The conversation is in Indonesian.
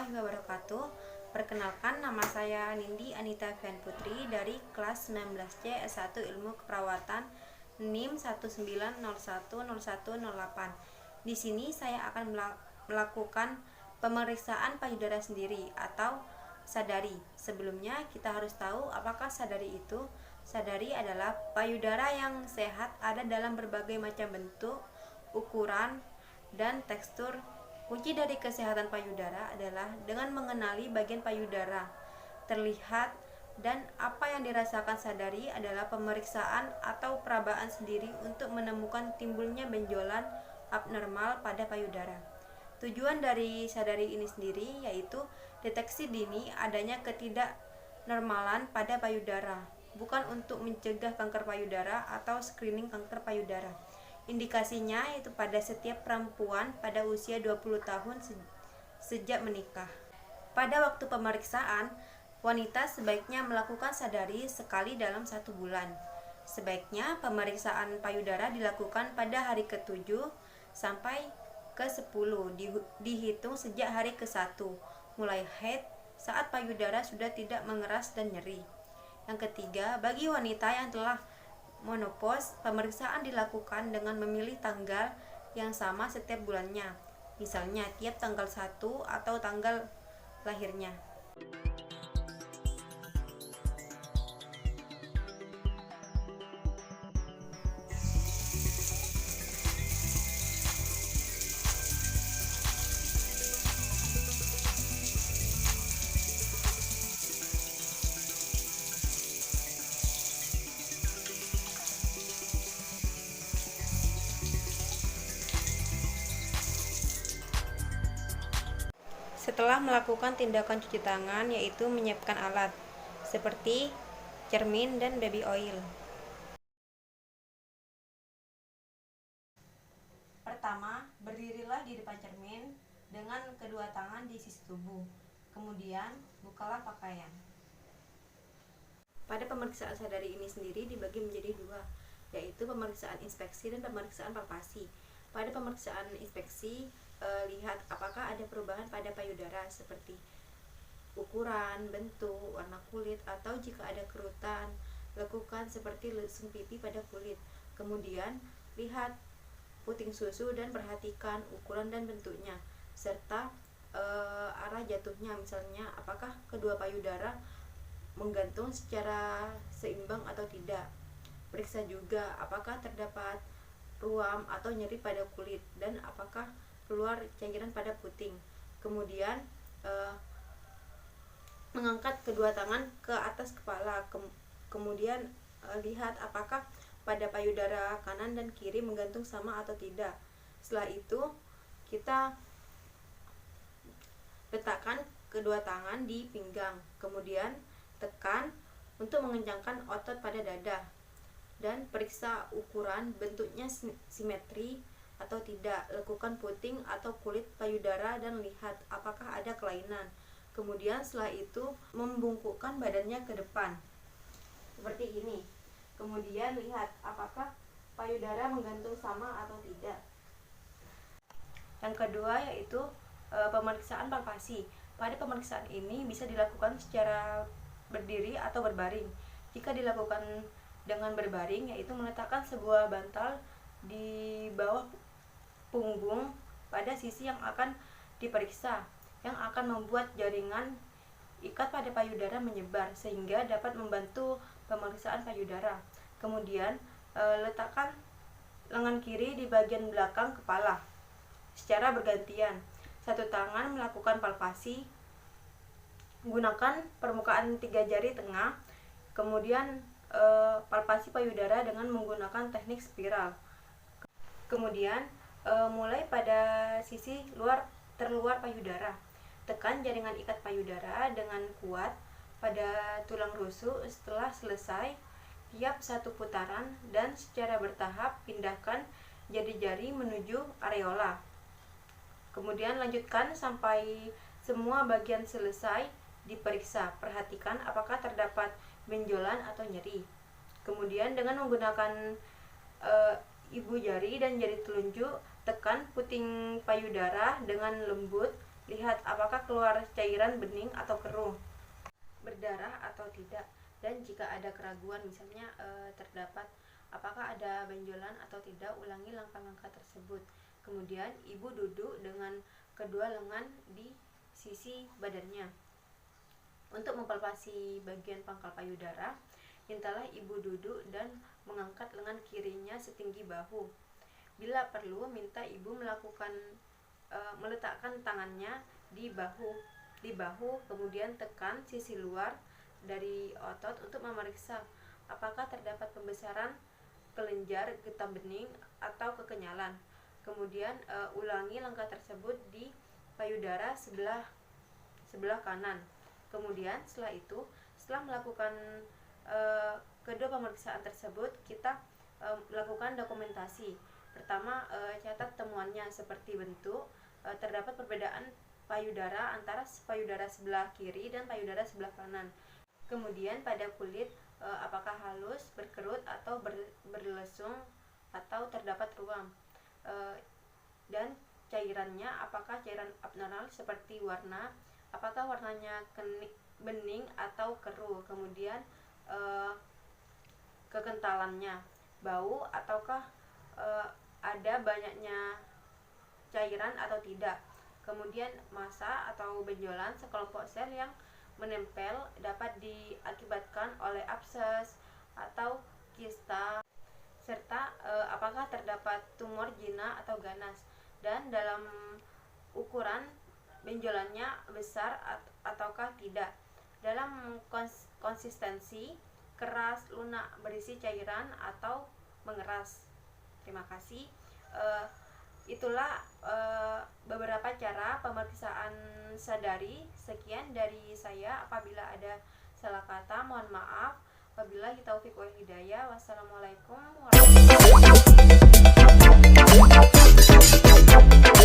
warahmatullahi wabarakatuh. Perkenalkan, nama saya Nindi Anita Fian Putri dari kelas 19C S1 Ilmu Keperawatan NIM 190101008. Di sini saya akan melakukan pemeriksaan payudara sendiri atau sadari. Sebelumnya kita harus tahu apakah sadari itu. Sadari adalah payudara yang sehat, ada dalam berbagai macam bentuk, ukuran, dan tekstur. Kunci dari kesehatan payudara adalah dengan mengenali bagian payudara terlihat, dan apa yang dirasakan sadari adalah pemeriksaan atau perabaan sendiri untuk menemukan timbulnya benjolan abnormal pada payudara. Tujuan dari sadari ini sendiri yaitu deteksi dini adanya ketidaknormalan pada payudara, bukan untuk mencegah kanker payudara atau screening kanker payudara. Indikasinya yaitu pada setiap perempuan pada usia 20 tahun sejak menikah. Pada waktu pemeriksaan, wanita sebaiknya melakukan sadari sekali dalam 1 bulan. Sebaiknya pemeriksaan payudara dilakukan pada hari ke-7 sampai ke-10, dihitung sejak hari ke-1, mulai haid, saat payudara sudah tidak mengeras dan nyeri. Yang ketiga, bagi wanita yang telah menopause, pemeriksaan dilakukan dengan memilih tanggal yang sama setiap bulannya, misalnya tiap tanggal 1 atau tanggal lahirnya. Setelah melakukan tindakan cuci tangan, yaitu menyiapkan alat seperti cermin dan baby oil. Pertama, berdirilah di depan cermin dengan kedua tangan di sisi tubuh. Kemudian, bukalah pakaian. Pada pemeriksaan sadari ini sendiri dibagi menjadi 2, yaitu pemeriksaan inspeksi dan pemeriksaan palpasi. Pada pemeriksaan inspeksi, lihat apakah ada perubahan pada payudara seperti ukuran, bentuk, warna kulit, atau jika ada kerutan, lekukan seperti lesung pipi pada kulit. Kemudian lihat puting susu dan perhatikan ukuran dan bentuknya serta arah jatuhnya, misalnya apakah kedua payudara menggantung secara seimbang atau tidak. Periksa juga apakah terdapat ruam atau nyeri pada kulit dan apakah keluar cairan pada puting. Kemudian mengangkat kedua tangan ke atas kepala, kemudian lihat apakah pada payudara kanan dan kiri menggantung sama atau tidak. Setelah itu kita letakkan kedua tangan di pinggang, kemudian tekan untuk mengencangkan otot pada dada, dan periksa ukuran, bentuknya simetri atau tidak, lekukan puting atau kulit payudara dan lihat apakah ada kelainan. Kemudian setelah itu membungkukkan badannya ke depan seperti ini. Kemudian lihat apakah payudara menggantung sama atau tidak. Yang kedua yaitu pemeriksaan palpasi. Pada pemeriksaan ini bisa dilakukan secara berdiri atau berbaring. Jika dilakukan dengan berbaring, yaitu meletakkan sebuah bantal di bawah punggung pada sisi yang akan diperiksa, yang akan membuat jaringan ikat pada payudara menyebar sehingga dapat membantu pemeriksaan payudara. Kemudian letakkan lengan kiri di bagian belakang kepala secara bergantian. Satu tangan melakukan palpasi, gunakan permukaan 3 jari tengah, kemudian palpasi payudara dengan menggunakan teknik spiral. Kemudian mulai pada sisi terluar payudara, tekan jaringan ikat payudara dengan kuat pada tulang rusuk. Setelah selesai tiap 1 putaran dan secara bertahap pindahkan jari-jari menuju areola. Kemudian lanjutkan sampai semua bagian selesai diperiksa. Perhatikan apakah terdapat benjolan atau nyeri. Kemudian dengan menggunakan ibu jari dan jari telunjuk, tekan puting payudara dengan lembut lihat apakah keluar cairan bening atau keruh, berdarah atau tidak, dan jika ada keraguan misalnya terdapat apakah ada benjolan atau tidak, ulangi langkah-langkah tersebut. Kemudian ibu duduk dengan kedua lengan di sisi badannya. Untuk mempalpasi bagian pangkal payudara, mintalah ibu duduk dan mengangkat lengan kirinya setinggi bahu. Bila perlu, minta ibu meletakkan tangannya di bahu, kemudian tekan sisi luar dari otot untuk memeriksa apakah terdapat pembesaran kelenjar getah bening atau kekenyalan. Kemudian ulangi langkah tersebut di payudara sebelah kanan. Kemudian setelah melakukan kedua pemeriksaan tersebut, kita melakukan dokumentasi. Pertama, catat temuannya seperti bentuk, terdapat perbedaan payudara antara payudara sebelah kiri dan payudara sebelah kanan. Kemudian pada kulit, apakah halus, berkerut atau berlesung atau terdapat ruam, dan cairannya apakah cairan abnormal seperti warna, apakah warnanya bening atau keruh, kemudian kekentalannya, bau ataukah ada banyaknya cairan atau tidak, kemudian massa atau benjolan sekelompok sel yang menempel dapat diakibatkan oleh abses atau kista, serta apakah terdapat tumor jinak atau ganas, dan dalam ukuran benjolannya besar ataukah tidak, dalam konsistensi keras, lunak, berisi cairan atau mengeras. Terima kasih. Itulah beberapa cara pemeriksaan sadari. Sekian dari saya. Apabila ada salah kata, mohon maaf. Wabillahi taufiq wal hidayah. Wassalamualaikum warahmatullahi wabarakatuh.